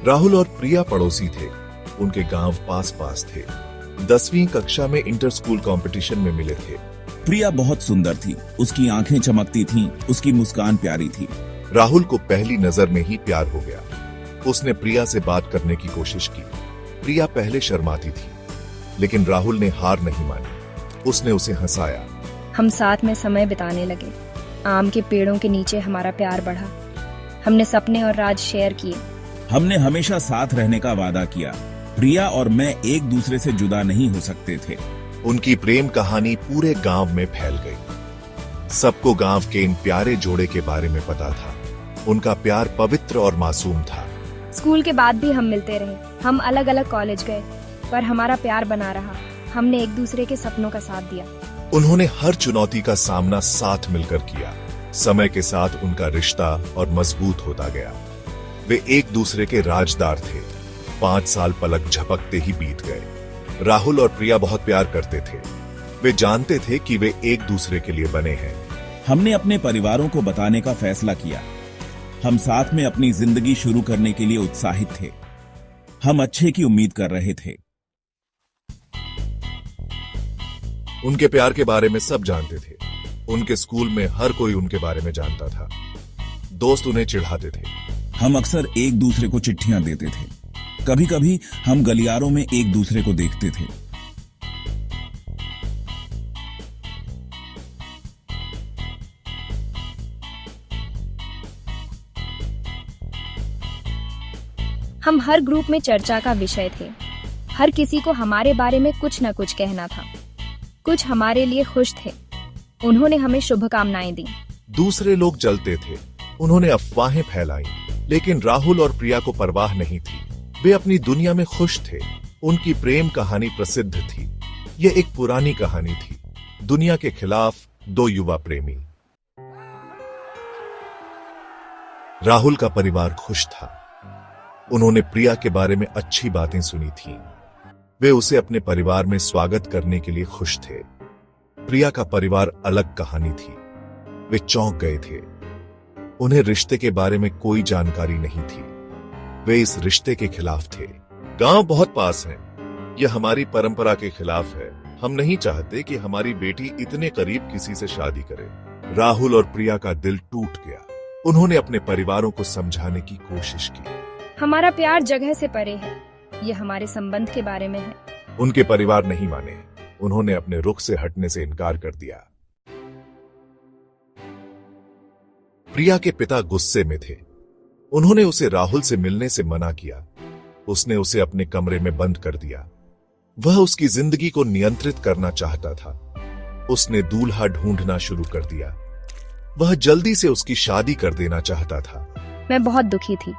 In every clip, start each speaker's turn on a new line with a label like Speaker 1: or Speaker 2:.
Speaker 1: राहुल और प्रिया पड़ोसी थे। उनके गांव पास पास थे। 10वीं कक्षा में इंटर स्कूल कंपटीशन में मिले थे।
Speaker 2: प्रिया बहुत सुंदर थी, उसकी आंखें चमकती थीं, उसकी मुस्कान प्यारी थी।
Speaker 1: राहुल को पहली नजर में ही प्यार हो गया। उसने प्रिया से बात करने की कोशिश की। प्रिया पहले शर्माती थी, लेकिन राहुल ने हार नहीं मानी। उसने उसे हंसाया।
Speaker 3: हम साथ में समय बिताने लगे। आम के पेड़ों के नीचे हमारा प्यार बढ़ा। हमने सपने और राज शेयर किए।
Speaker 2: हमने हमेशा साथ रहने का वादा किया। प्रिया और मैं एक दूसरे से जुदा नहीं हो सकते थे।
Speaker 1: उनकी प्रेम कहानी पूरे गांव में फैल गई। सबको गांव के इन प्यारे जोड़े के बारे में पता था। उनका प्यार पवित्र और मासूम था।
Speaker 3: स्कूल के बाद भी हम मिलते रहे। हम अलग अलग कॉलेज गए, पर हमारा प्यार बना रहा। हमने एक दूसरे के सपनों का साथ दिया।
Speaker 1: उन्होंने हर चुनौती का सामना साथ मिलकर किया। समय के साथ उनका रिश्ता और मजबूत होता गया। वे एक दूसरे के राजदार थे। 5 साल पलक झपकते ही बीत गए। राहुल और प्रिया बहुत प्यार करते थे। वे जानते थे कि वे एक दूसरे के लिए बने हैं।
Speaker 2: हमने अपने परिवारों को बताने का फैसला किया। हम साथ में अपनी जिंदगी शुरू करने के लिए उत्साहित थे। हम अच्छे की उम्मीद कर रहे थे।
Speaker 1: उनके प्यार के बारे में सब जानते थे। उनके स्कूल में हर कोई उनके बारे में जानता था। दोस्त उन्हें चिढ़ाते थे।
Speaker 2: हम अक्सर एक दूसरे को चिट्ठियां देते थे। कभी कभी हम गलियारों में एक दूसरे को देखते थे।
Speaker 3: हम हर ग्रुप में चर्चा का विषय थे। हर किसी को हमारे बारे में कुछ न कुछ कहना था। कुछ हमारे लिए खुश थे। उन्होंने हमें शुभकामनाएं दी।
Speaker 1: दूसरे लोग जलते थे। उन्होंने अफवाहें फैलाई, लेकिन राहुल और प्रिया को परवाह नहीं थी। वे अपनी दुनिया में खुश थे। उनकी प्रेम कहानी प्रसिद्ध थी। यह एक पुरानी कहानी थी। दुनिया के खिलाफ 2 युवा प्रेमी। राहुल का परिवार खुश था। उन्होंने प्रिया के बारे में अच्छी बातें सुनी थीं। वे उसे अपने परिवार में स्वागत करने के लिए खुश थे। प्रिया का परिवार अलग कहानी थी। वे चौंक गए थे। उन्हें रिश्ते के बारे में कोई जानकारी नहीं थी। वे इस रिश्ते के खिलाफ थे। गांव बहुत पास है। यह हमारी परंपरा के खिलाफ है। हम नहीं चाहते कि हमारी बेटी इतने करीब किसी से शादी करे। राहुल और प्रिया का दिल टूट गया। उन्होंने अपने परिवारों को समझाने की कोशिश की।
Speaker 3: हमारा प्यार जगह से परे है। यह हमारे संबंध के बारे में है।
Speaker 1: उनके परिवार नहीं माने। उन्होंने अपने रुख से हटने से इनकार कर दिया। प्रिया के पिता गुस्से में थे। उन्होंने उसे राहुल से मिलने से मना किया। उसने उसे अपने कमरे में बंद कर दिया। वह उसकी जिंदगी को नियंत्रित करना चाहता था। उसने दूल्हा ढूंढना शुरू कर दिया। वह जल्दी से उसकी शादी कर देना चाहता था।
Speaker 3: मैं बहुत दुखी थी।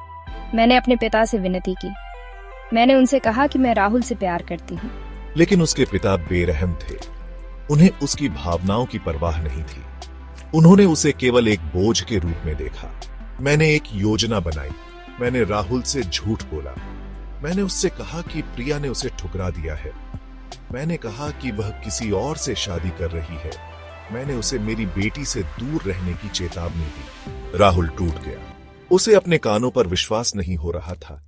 Speaker 3: मैंने अपने पिता से विनती की। मैंने उनसे कहा कि मैं राहुल से प्यार करती हूँ।
Speaker 1: लेकिन उसके पिता बेरहम थे। उन्हें उसकी भावनाओं की परवाह नहीं थी। उन्होंने उसे केवल एक बोझ के रूप में देखा। मैंने एक योजना बनाई। मैंने राहुल से झूठ बोला। मैंने उससे कहा कि प्रिया ने उसे ठुकरा दिया है। मैंने कहा कि वह किसी और से शादी कर रही है। मैंने उसे मेरी बेटी से दूर रहने की चेतावनी दी। राहुल टूट गया। उसे अपने कानों पर विश्वास नहीं हो रहा था।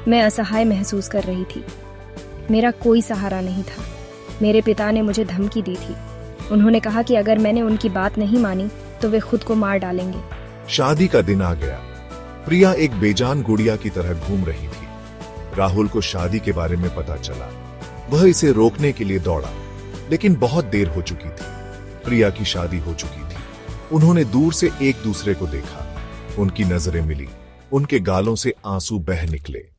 Speaker 3: मैं असहाय महसूस कर रही थी। मेरा कोई सहारा नहीं था। मेरे पिता ने मुझे धमकी दी थी। उन्होंने कहा कि अगर मैंने उनकी बात नहीं मानी तो वे खुद को मार डालेंगे।
Speaker 1: शादी का दिन आ गया। प्रिया एक बेजान गुड़िया की तरह घूम रही थी। राहुल को शादी के बारे में पता चला। वह इसे रोकने के लिए दौड़ा, लेकिन बहुत देर हो चुकी थी। प्रिया की शादी हो चुकी थी। उन्होंने दूर से एक दूसरे को देखा। उनकी नजरें मिली। उनके गालों से आंसू बह निकले।